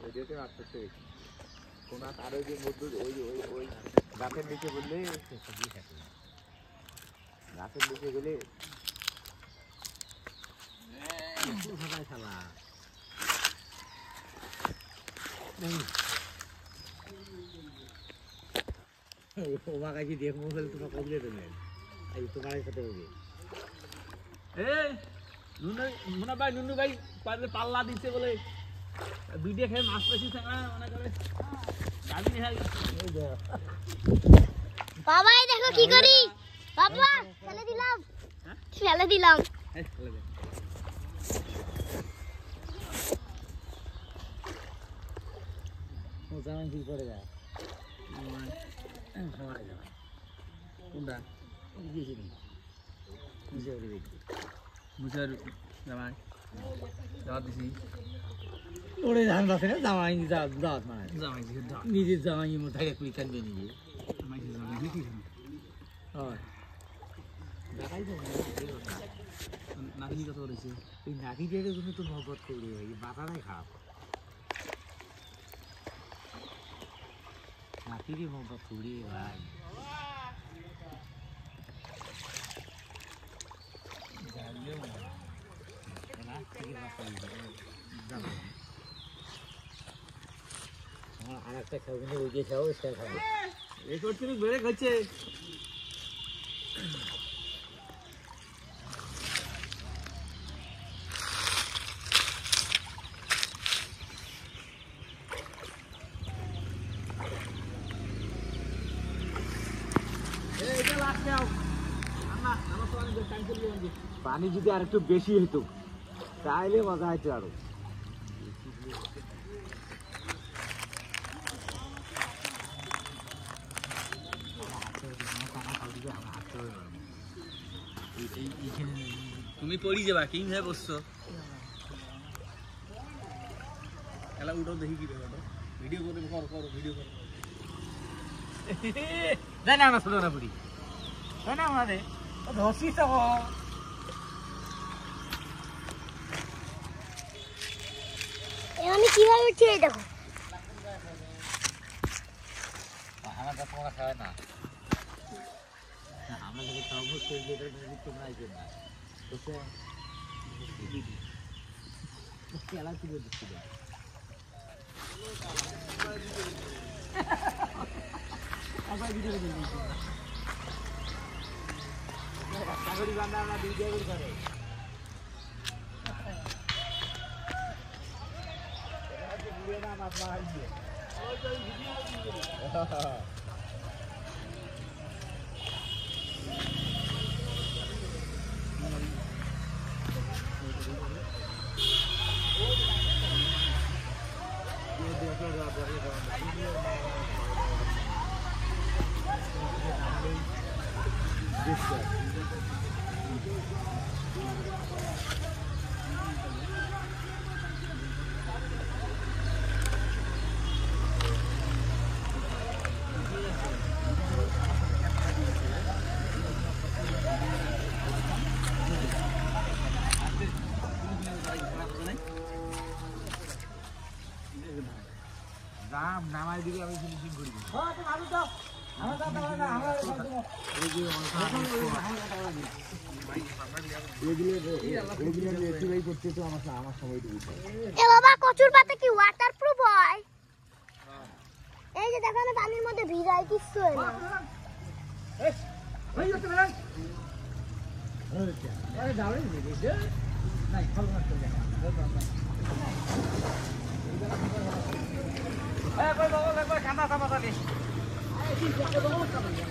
ওইটাতে আসতে কোন আর ওই যে মধ্যে ওই গাছের নিচে বললে গাছের নিচে গেলে খেলা তোমার কাছে দেখ মোবাইল তোমার কবলে দেবেন এই তোমার সাথে হবে মুনা ভাই নুনু ভাই পাল্লা দিচ্ছে বলে ভিডিও খেয়ে মাছ পেয়েছি মনে করে বাবা এই দেখো কি করি বাবা ফেলে দিলাম ফেলে দিলাম ও জামাই কি করে যায় কোনটা মুসার জামাই দাওয়াত দিছি ওরে ধান বাসে না জামাই দাওয়াত মানে জামাই নিজের জামাই মোটাই কুড়ি কানবে নিজে জামাই কি হয় দেখাই তো নাকি কত করেছে ওই নাকি দিয়ে তুমি তো মহব্বত করবে এই বাতাটাই খারাপ নাকি দিয়ে মহব্বত করি ভাই আর একটা খাবো ওই যে খাবো সেটা খাবো এই করতে বেড়ে খাচ্ছে পানি যদি আর একটু বেশি হতো তাহলে মজা হইতো আরো তুমি পড়ি যাবা কি ভাবে বসছো খেলা উঠো দেখি কি ভিডিও করে করো ভিডিও করো জানা না শুনো না বুড়ি জানা আমারে ধসি তো আমি কিভাবে উঠছি এই দেখো আমার তো তোমরা খায় না আমাদের তো অবশ্যই যেটা তোমরা আইবে না তো খেলা কি বলছিস আবার ভিডিও দিচ্ছি কাগড়ি বান্দা আমরা ভিডিও করে ভিডিও না মাছ মার দিয়ে ওই তো ভিডিও দিয়ে দাম নামাই দিকে আমি ফিনিশিং করি হ্যাঁ তো ভালো দাও আমরা দাও না আমরা এই যে এগুলো এসিবাই করতে তো আমার সময় দিতে এ বাবা কচুর পাতা কি ওয়াটারপ্রুফ হয় এই যে দেখো আমি পানির মধ্যে ভিজাই কিছু হয় না এই ওই তো বেলা আরে দাও রে ভিডিও নাই ফলো না করে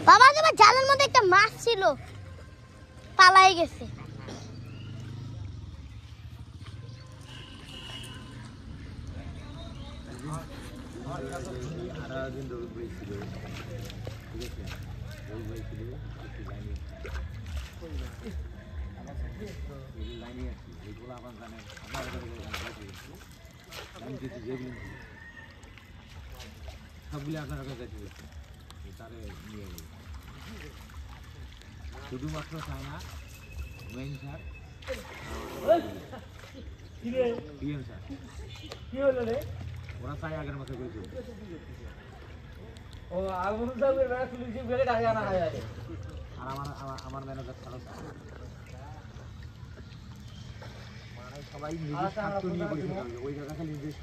বাবা তোমার জালের মধ্যে একটা মাছ ছিল পালাই গেছে সবগুলি আপনার কাছে তারে নিয়ে শুধুমাত্র চায় না মেইন স্যার ডিএম স্যার কি হলো রে ওরা চাই আগের মতো করে চলবে ও আগুন সাহেবের বেড়া পুলিশে বেড়ে ডাকে আনা হয় আর আমার ম্যানেজার ছাড়া মানে সবাই নিজের স্বার্থ নিয়ে বসে থাকবে ওই জায়গা খালি নিজের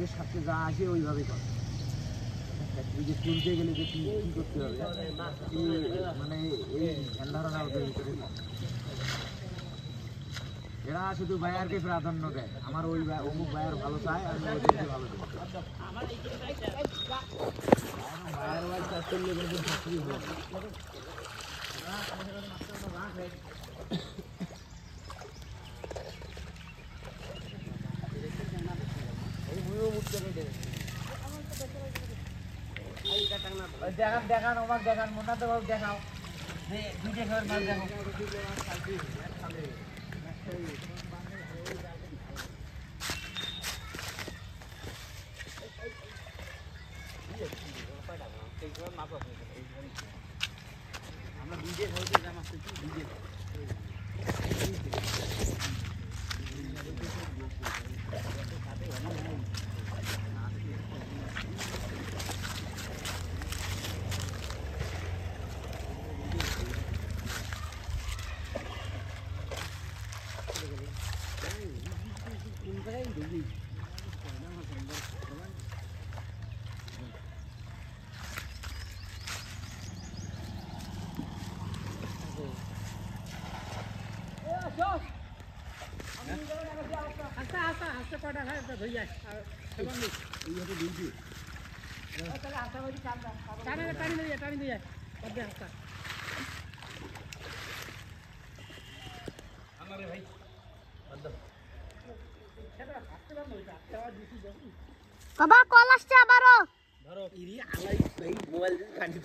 স্বার্থে যা আসে ওইভাবেই করে ফ্যাক্টরিকে তুলতে গেলে যে কি করতে হবে মানে এই ধারণা ওদের ভিতরে এরা শুধু বায়ারকে প্রাধান্য দেয় আমার ওই অমুক বায়ার ভালো চায় আমি ওদেরকে ভালো দেবো বায়ার ওয়াইজ কাজ করলে কিন্তু ফ্যাক্টরি হবে দেখান দেখান ওমাক দেখান মনে তো দেখাও দুইটা ঘর মাল দেখো আমরা দুইটা ঘর জামা দুইটা বাবা কল আসছে আবারও ধরো ইরি আলাই মোবাইল কাটি